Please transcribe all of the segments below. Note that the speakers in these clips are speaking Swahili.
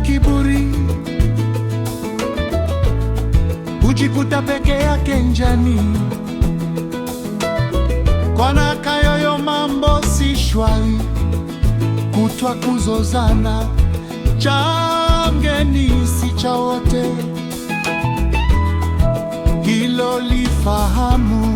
kiburi, hujikuta peke yake njani. Kwana kayoyo mambo si shwari, kutwa kuzozana, cha mgeni si cha wote, hilo lifahamu.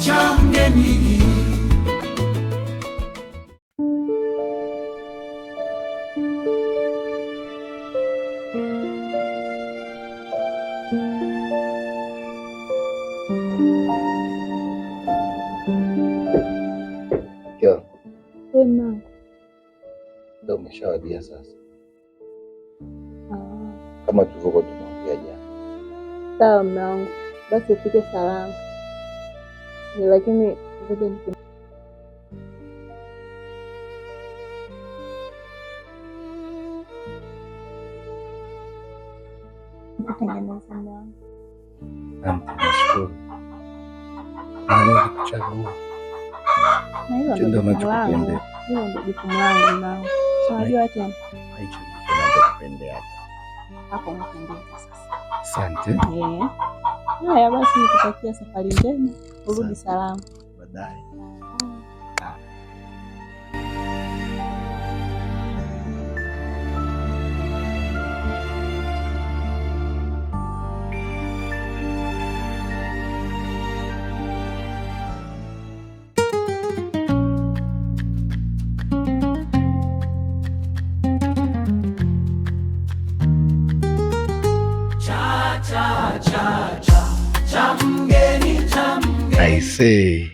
Cha mgeni. Ndio umeshawadia sasa, kama tulivyokuwa tunaongea jana. Sawa mume wangu, basi ufike salama, lakini ngoja nikutengeneze mume wangu. Nashukuru. Kuchagua na hilo ndio jukumu langu, hilo ndio jukumu langu nao. Unajua tena hicho ninachokupendea hapo, unapendeza sasa. Asante. Haya basi, nikutakia safari njema, urudi salama baadaye. Aisee,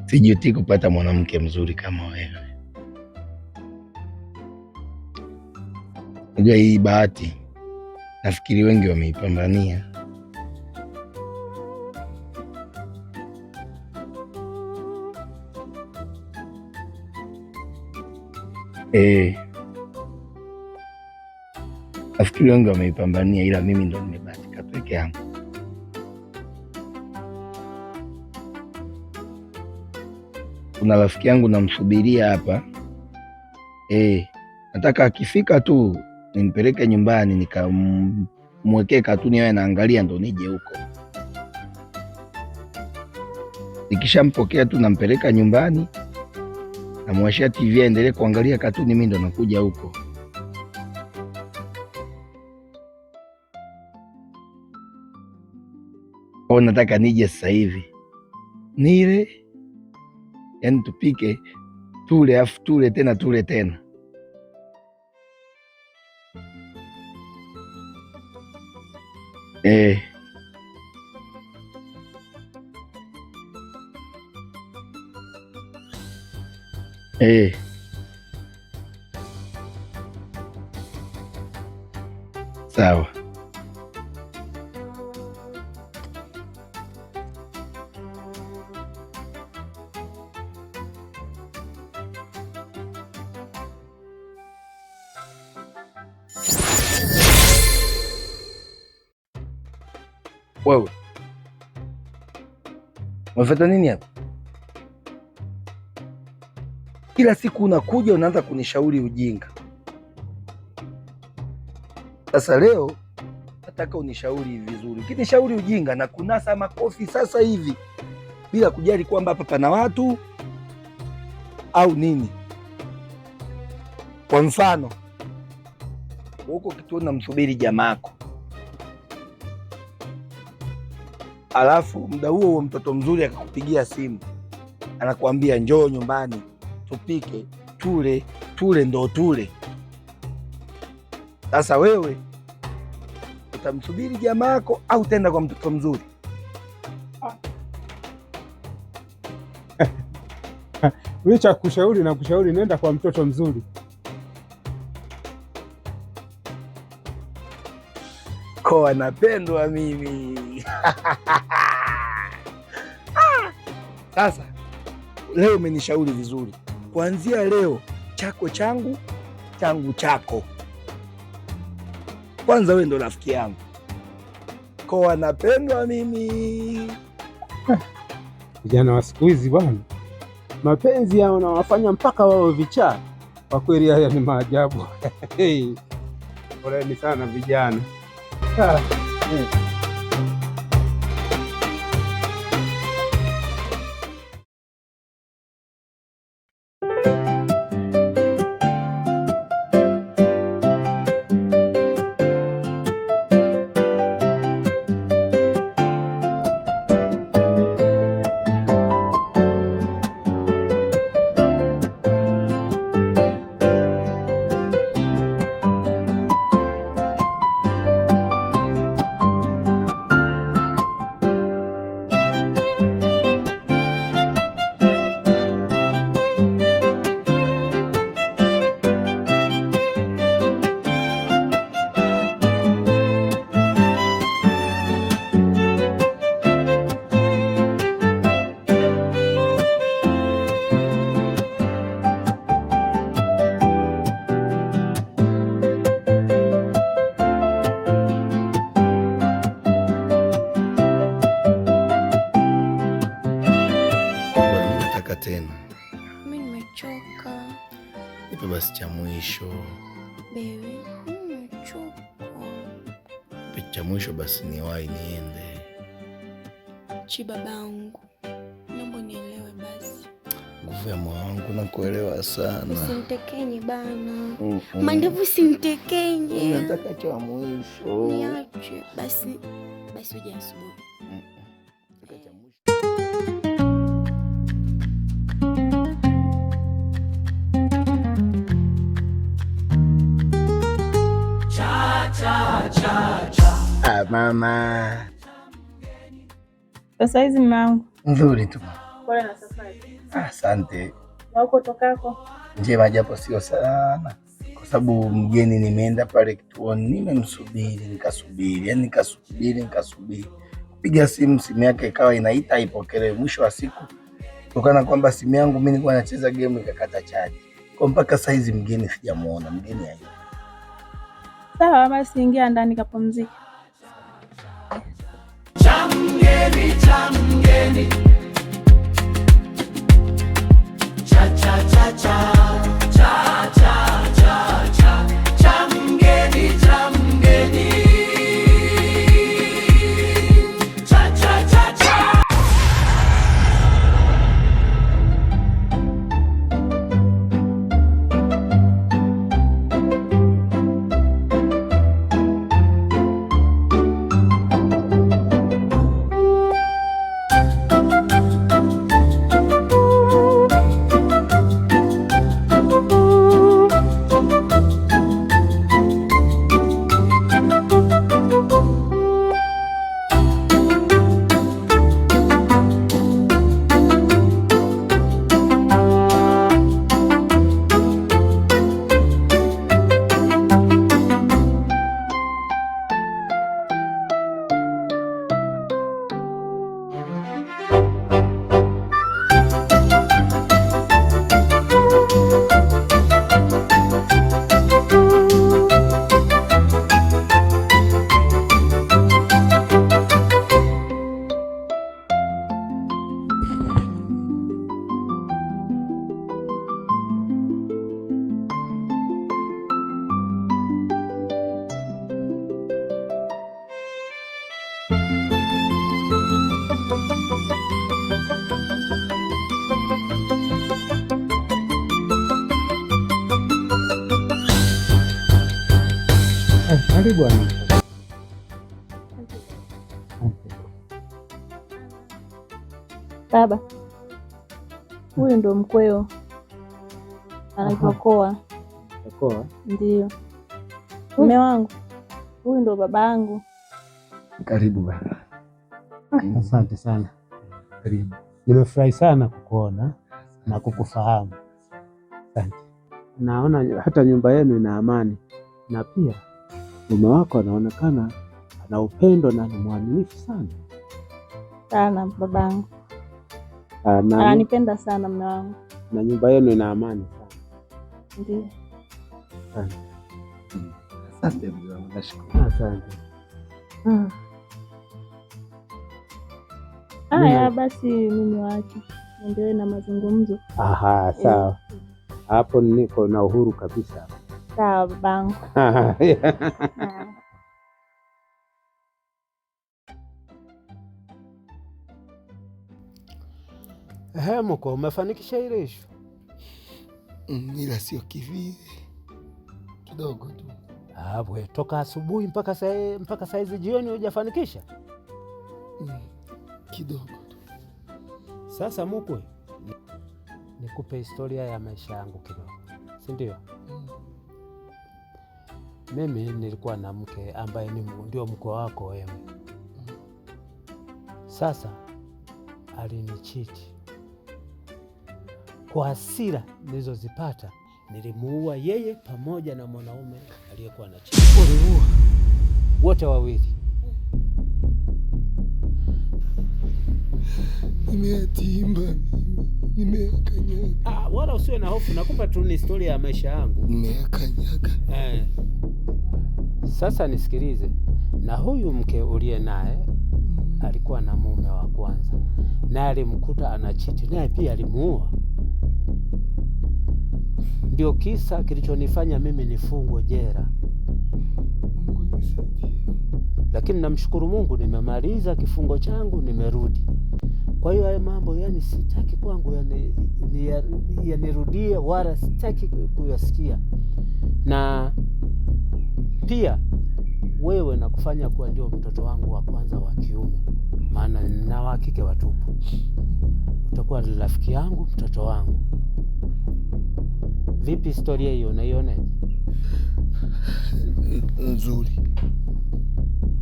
sijuti kupata mwanamke mzuri kama wewe. Unajua hii bahati nafikiri wengi wameipambania. Nafikiri wengi wameipambania, ila mimi ndo nimebahatika peke yangu. Kuna rafiki yangu namsubiria hapa. Nataka akifika tu nimpeleke nyumbani nikamwekee katuni awe naangalia ndo nije huko. Nikishampokea tu nampeleka nyumbani, namwashia TV aendelee kuangalia katuni, mimi ndo nakuja huko. Kwa nataka nije sasa hivi nile, yaani tupike tule, afu tule tena tule tena. Sawa. Wewe unafuata nini hapa? Kila siku unakuja unaanza kunishauri ujinga. Sasa leo nataka unishauri vizuri. Ukinishauri ujinga na kunasa makofi sasa hivi bila kujali kwamba hapa pana watu au nini. Kwa mfano, huko kituoni namsubiri jamaako, alafu muda huo mtoto mzuri akakupigia simu anakuambia njoo nyumbani tupike tule ndo tule. Sasa wewe utamsubiri jamaako au tenda kwa mtoto mzuri? Licha kushauri na kushauri, nenda kwa mtoto mzuri. Kwa napendwa mimi. Sasa leo umenishauri vizuri. Kuanzia leo chako changu, changu chako. kwanza wewe ndo rafiki yangu, kwa napendwa mimi. Vijana wa siku hizi bwana, mapenzi yao nawafanya mpaka wao vichaa. Kwa kweli haya ni maajabu. Poleni sana vijana. Tena mimi nimechoka. Ipo basi cha mwisho baby, nimechoka. Ipo cha mwisho basi niwahi niende. Babangu, naomba nielewe basi. Nguvu ya moyo wangu nakuelewa sana. Usinitekenye bana. Mandevu usinitekenye. Nataka cha mwisho. Niache basi uje asubuhi. Cha mwisho. Mama. Sasa hizi mwanangu. Nzuri tu. Pole na safari. Asante. Na uko tokako? Njema japo sio sana. Kwa sababu mgeni nimeenda pale kituoni, nimemsubiri, nikasubiri. Kupiga simu yake ikawa inaita haipokelewi. Mwisho wa siku kutokana kwamba simu yangu mimi nilikuwa nacheza game ikakata chaji. Kwa mpaka saa hizi mgeni sijamuona, mgeni hayupo. Sawa basi ingia ndani kapumzika. Chamgeni cha cha cha cha cha cha cha cha chamgeni cha cha cha cha. Karibu bwana. Baba, huyu ndo mkweo, anaitwa Koa. Koa? Ndio. Mume wangu, huyu ndo baba yangu. Karibu baba. Asante sana. Karibu. Nimefurahi sana kukuona na kukufahamu. Asante. Naona hata nyumba yenu ina amani, na pia mume wako anaonekana ana upendo na ni mwaminifu sana. Sana babangu. Ananipenda sana mume wangu. Na nyumba yenu ina amani sana. Ndio. Asante mzee wangu, nashukuru. Asante. Haya basi, mimi waache endelee na mazungumzo. Aha, sawa. Hapo niko na uhuru kabisa. Sawa babangu. Mko umefanikisha ile issue? Ila sio kivile, kidogo tu. Bwe, toka asubuhi mpaka saizi jioni hujafanikisha? Kidogo tu. Sasa mkwe, nikupe historia ya maisha yangu kidogo, si ndio? Mimi nilikuwa na mke ambaye ndio mkwe wako wewe. Sasa alinichiti. Kwa hasira nilizozipata nilimuua yeye pamoja na mwanaume aliyekuwa na chiti. Walimuua wote wawili. Nimeyatimba, nimeyakanyaga. Wala usiwe na hofu, nakupa tu ni historia ya maisha yangu. Nimeyakanyaga. Sasa nisikilize, na huyu mke uliye naye alikuwa na mume wa kwanza, naye alimkuta anachiti, naye pia alimuua. Ndio kisa kilichonifanya mimi nifungwe jela. Lakini namshukuru Mungu, nimemaliza kifungo changu, nimerudi. Kwa hiyo haya mambo yani sitaki kwangu yanirudie, wala sitaki kuyasikia. Na pia wewe nakufanya kuwa ndio mtoto wangu wa kwanza wa kiume, maana nina wa kike watupu. Utakuwa rafiki yangu, mtoto wangu. Vipi historia hiyo, unaionaje? Nzuri.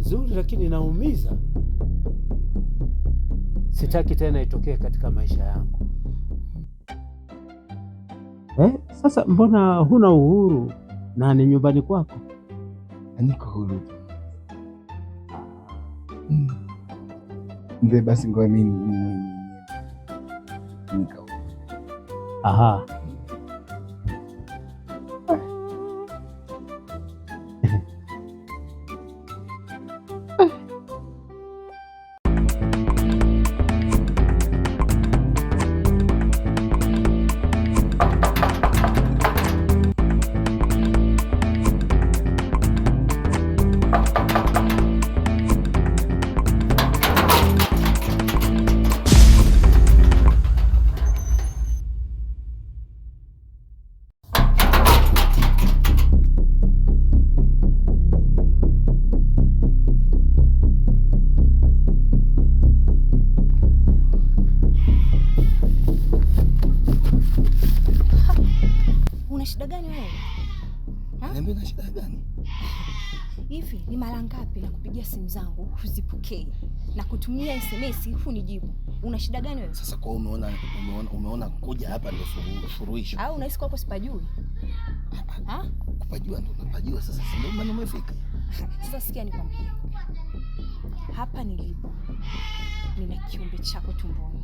Nzuri, lakini naumiza. Sitaki tena itokee katika maisha yangu. Sasa mbona huna uhuru na ni nyumbani kwako? Niko huru. Ndio basi ngoja mimi nikao. Aha. shida gani wewe? Niambie na shida gani? Hivi ni mara ngapi na kupigia simu zangu huzipokei na kutumia SMS hunijibu? Una shida gani wewe? Sasa kwa umeona kuja hapa ndio suluhisho. Au unahisi kwako sipajui? Kupajua ndo unapajua sasa, si ndio maana umefika. Sasa sikia nikwambie. Hapa nilipo nina kiumbe chako tumboni.